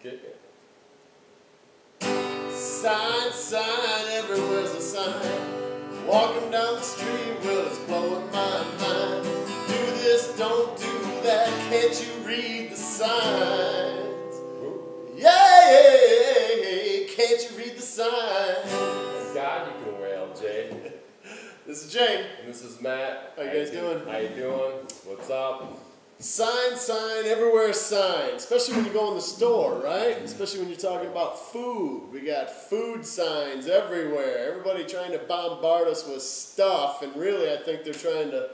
Kick it. Sign, sign, everywhere's a sign. Walking down the street, well, it's blowing my mind. Do this, don't do that, can't you read the signs? Yay, can't you read the signs? Thank God you can wail, Jay. This is Jay. And this is Matt. How you guys doing? How you doing? What's up? Sign, sign, everywhere sign. Especially when you go in the store, right? Especially when you're talking about food. We got food signs everywhere. Everybody trying to bombard us with stuff, and really I think they're trying to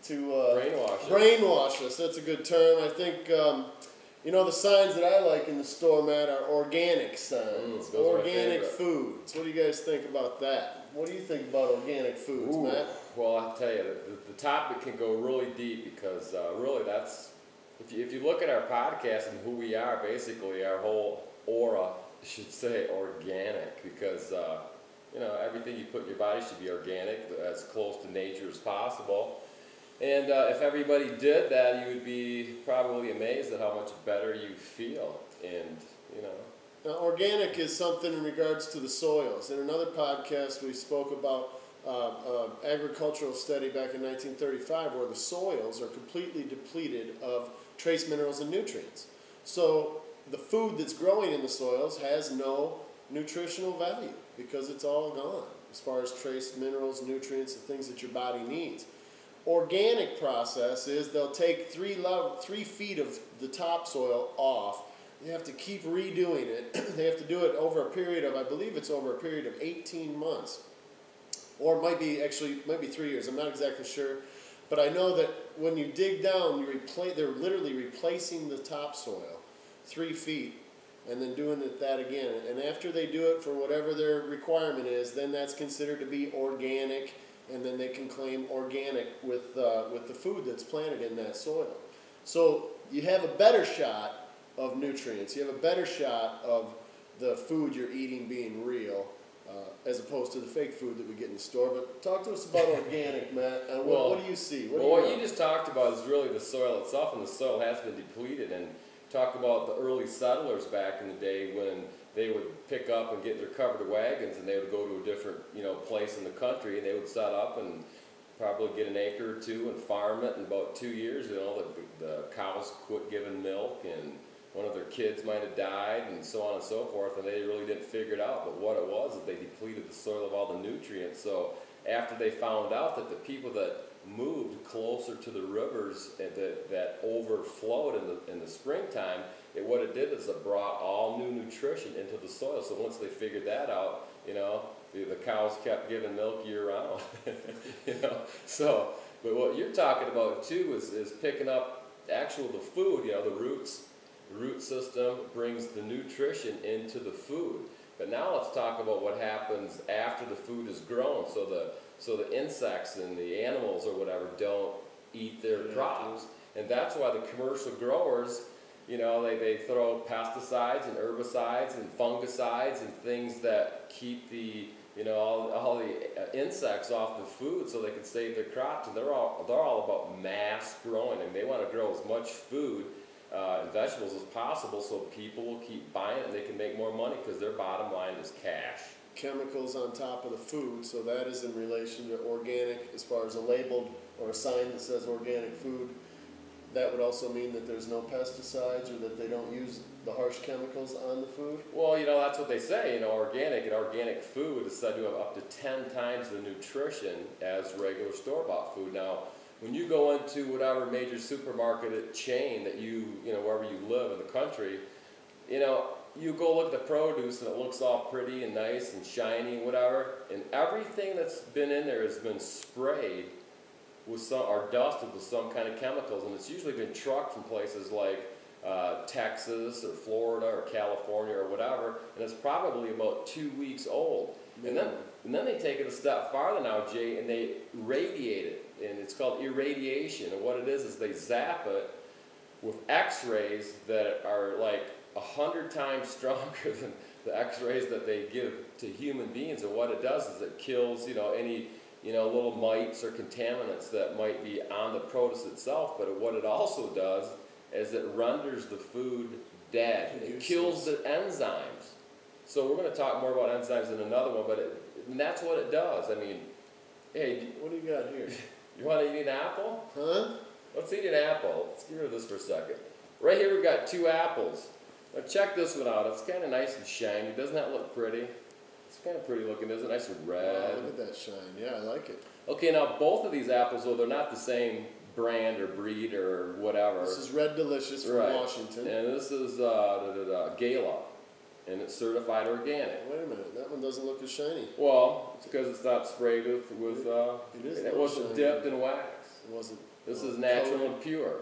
brainwash us. That's a good term. I think, the signs that I like in the store, Matt, are organic signs. Organic foods. What do you guys think about that? What do you think about organic foods, Matt? Well, I'll tell you, the topic can go really deep because really that's, if you look at our podcast and who we are, basically our whole aura should say organic because, everything you put in your body should be organic, as close to nature as possible. And if everybody did that, you would be probably amazed at how much better you feel. And, Now, organic is something in regards to the soils. In another podcast, we spoke about agricultural study back in 1935 where the soils are completely depleted of trace minerals and nutrients. So the food that's growing in the soils has no nutritional value because it's all gone as far as trace minerals, nutrients, the things that your body needs. Organic process is they'll take 3 feet of the topsoil off. They have to keep redoing it. They have to do it over a period of, I believe it's over a period of 18 months. Or it might be 3 years. I'm not exactly sure. But I know that when you dig down, they're literally replacing the topsoil 3 feet and then doing that again. And after they do it for whatever their requirement is, then that's considered to be organic. And then they can claim organic with the food that's planted in that soil. So you have a better shot of nutrients. You have a better shot of the food you're eating being real as opposed to the fake food that we get in the store. But talk to us about organic, Matt. What do you see? What you just talked about is really the soil itself, and the soil has been depleted. And talk about the early settlers back in the day when they would pick up and get their covered wagons, and they would go to a different place in the country, and they would set up and probably get an acre or two and farm it. In about 2 years, the cows quit giving milk, and one of their kids might have died, and so on and so forth, and they really didn't figure it out. But what it was is they depleted the soil of all the nutrients. So after they found out that the people that moved closer to the rivers that overflowed in the springtime, what it did is it brought all new nutrition into the soil. So once they figured that out, the cows kept giving milk year round. So, but what you're talking about too is picking up the food, the roots. The root system brings the nutrition into the food. But now let's talk about what happens after the food is grown. So the insects and the animals or whatever don't eat their crops. And that's why the commercial growers, they throw pesticides and herbicides and fungicides and things that keep the all the insects off the food so they can save their crops. And they're all about mass growing, and they want to grow as much food and vegetables as possible so people will keep buying it and they can make more money because their bottom line is cash. Chemicals on top of the food, so that is in relation to organic as far as a labeled or a sign that says organic food. That would also mean that there's no pesticides or that they don't use the harsh chemicals on the food? Well, that's what they say. Organic food is said to have up to 10 times the nutrition as regular store-bought food. Now, when you go into whatever major supermarket chain that wherever you live in the country, you go look at the produce and it looks all pretty and nice and shiny and whatever, and everything that's been in there has been sprayed with or dusted with some kind of chemicals, and it's usually been trucked from places like Texas or Florida or California or whatever, and it's probably about 2 weeks old. And then they take it a step farther now, Jay, and they radiate it. And it's called irradiation. And what it is they zap it with X-rays that are like 100 times stronger than the X-rays that they give to human beings. And what it does is it kills, any, little mites or contaminants that might be on the produce itself. But what it also does is it renders the food dead. It kills the enzymes. So we're going to talk more about enzymes in another one, but and that's what it does. I mean, hey, What do you got here? you want to eat an apple? Huh? Let's eat an apple. Let's get rid of this for a second. Right here we've got 2 apples. Now check this one out. It's kind of nice and shiny. Doesn't that look pretty? It's kind of pretty looking, isn't it? Nice and red. Wow, look at that shine. Yeah, I like it. Okay, now both of these apples, though, they're not the same brand or breed or whatever. This is Red Delicious from Right. Washington. And this is Gala, and it's certified organic. Wait a minute, that one doesn't look as shiny. Well, it's because it's not sprayed with It is it not wasn't shiny. dipped in wax. It wasn't. This is natural coated. and pure.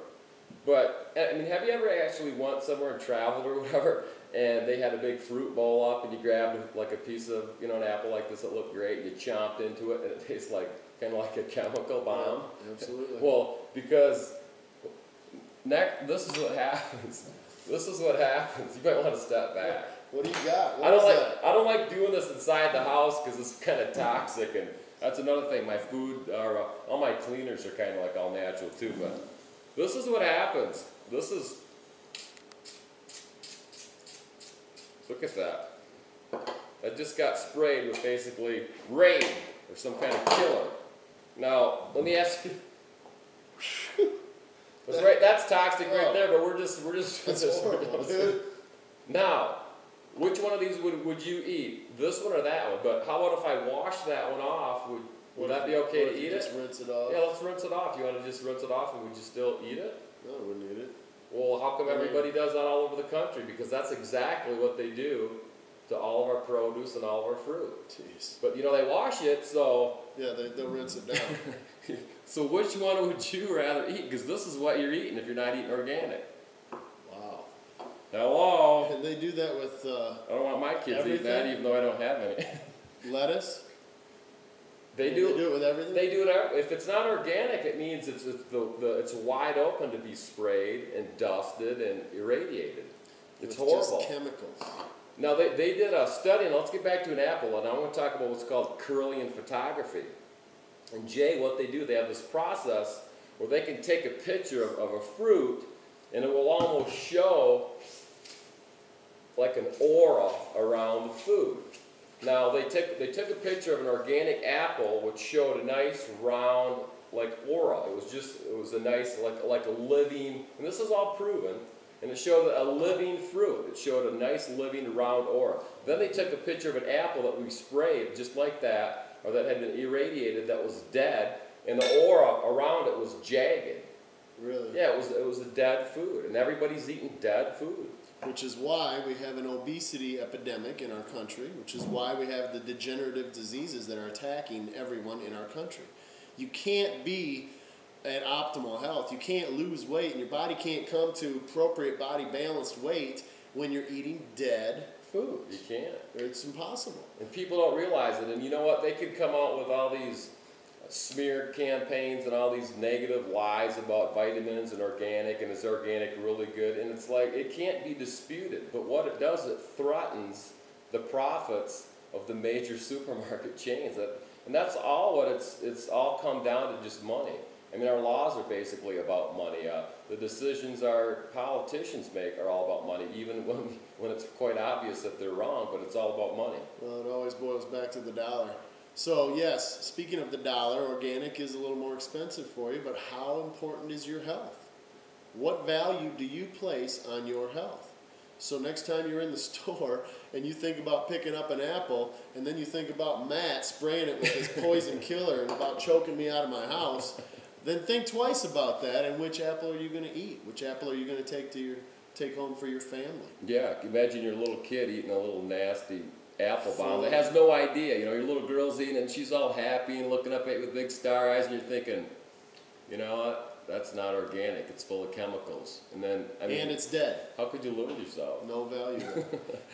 But, I mean, have you ever actually went somewhere and traveled or whatever, and they had a big fruit bowl up, and you grabbed like a piece of, you know, an apple like this that looked great, and you chomped into it, and it tastes like, kind of like a chemical bomb? Yeah, absolutely. Well, because this is what happens. This is what happens. You might want to step back. What do you got? What I don't is like that? I don't like doing this inside the house because it's kind of toxic, and that's another thing. My food or all my cleaners are kind of like all natural too. But this is what happens. This is look at that. That just got sprayed with basically Raid or some kind of killer. Now let me ask you. That's right. That's toxic right there. But we're just That's horrible, dude. Now, which one of these would you eat? This one or that one? But how about if I wash that one off? Would that be okay What to if you eat it? just rinse it off? Yeah, let's rinse it off. You want to just rinse it off and would you still eat it? No, I wouldn't eat it. Well, how come everybody does that all over the country? Because that's exactly what they do to all of our produce and all of our fruit. Jeez. But you know, they wash it, so Yeah, they'll rinse it down. so which one would you rather eat? Because this is what you're eating if you're not eating organic. Wow. Hello. And they do that with I don't want my kids eating that, Everything? even though I don't have any. lettuce. They They do. do it with everything. They do it. If it's not organic, it means it's wide open to be sprayed and dusted and irradiated. It's With horrible. Just chemicals. Now they did a study, and let's get back to an apple, and I want to talk about what's called Kirlian photography. And Jay, what they do, they have this process where they can take a picture of a fruit, and it will almost show like an aura around the food. Now they took a picture of an organic apple, which showed a nice round like aura. It was a nice like a living, and this is all proven. And it showed a living fruit. It showed a nice living round aura. Then they took a picture of an apple that we sprayed just like that, or that had been irradiated, that was dead, and the aura around it was jagged. Really? Yeah, it was a dead food, and everybody's eating dead food. Which is why we have an obesity epidemic in our country, which is why we have the degenerative diseases that are attacking everyone in our country. You can't be at optimal health. You can't lose weight, and your body can't come to appropriate body balanced weight when you're eating dead foods. You can't. It's impossible. And people don't realize it. And you know what? They could come out with all these smear campaigns and all these negative lies about vitamins and organic, and is organic really good? And it's like, it can't be disputed. But what it does, it threatens the profits of the major supermarket chains. And that's all what it's all come down to, just money. I mean, our laws are basically about money. The decisions our politicians make are all about money, even when it's quite obvious that they're wrong, but it's all about money. Well, it always boils back to the dollar. So, yes, speaking of the dollar, organic is a little more expensive for you, but how important is your health? What value do you place on your health? So next time you're in the store and you think about picking up an apple, and then you think about Matt spraying it with this poison killer and about choking me out of my house, then think twice about that, and which apple are you going to eat? Which apple are you going to take home for your family? Yeah, imagine your little kid eating a little nasty apple bomb that has no idea. You know, your little girl's eating it, and she's all happy and looking up at you with big star eyes, and you're thinking, you know what? That's not organic. It's full of chemicals. And then, I mean, And it's dead. how could you lose yourself? No value there.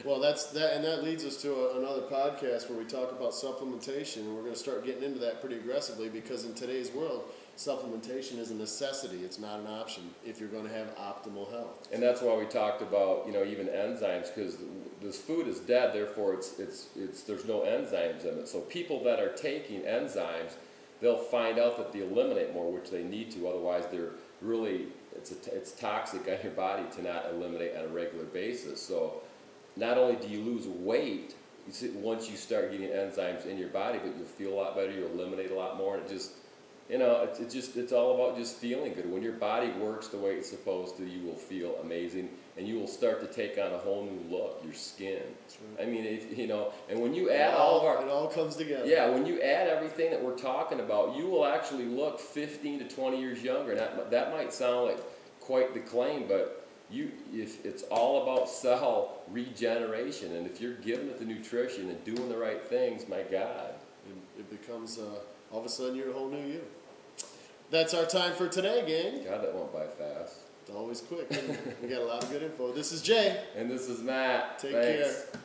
Well, and that leads us to another podcast where we talk about supplementation, and we're going to start getting into that pretty aggressively, because in today's world, supplementation is a necessity. It's not an option if you're going to have optimal health. And that's why we talked about, you know, even enzymes, because this food is dead, therefore there's no enzymes in it. So people that are taking enzymes, they'll find out that they eliminate more, which they need to. Otherwise, they're really it's toxic on your body to not eliminate on a regular basis. So not only do you lose weight, once you start getting enzymes in your body, but you'll feel a lot better, you'll eliminate a lot more, and it just, it's all about just feeling good. When your body works the way it's supposed to, you will feel amazing, and you will start to take on a whole new look, your skin. Right. I mean, and when you add all of our... It all comes together. Yeah, when you add everything that we're talking about, you will actually look 15 to 20 years younger. And that might sound like quite the claim, but if it's all about cell regeneration, and if you're giving it the nutrition and doing the right things, my God. It becomes, all of a sudden, you're a whole new you. That's our time for today, gang. God, that went by fast. It's always quick. We got a lot of good info. This is Jay. And this is Matt. Take Thanks. care.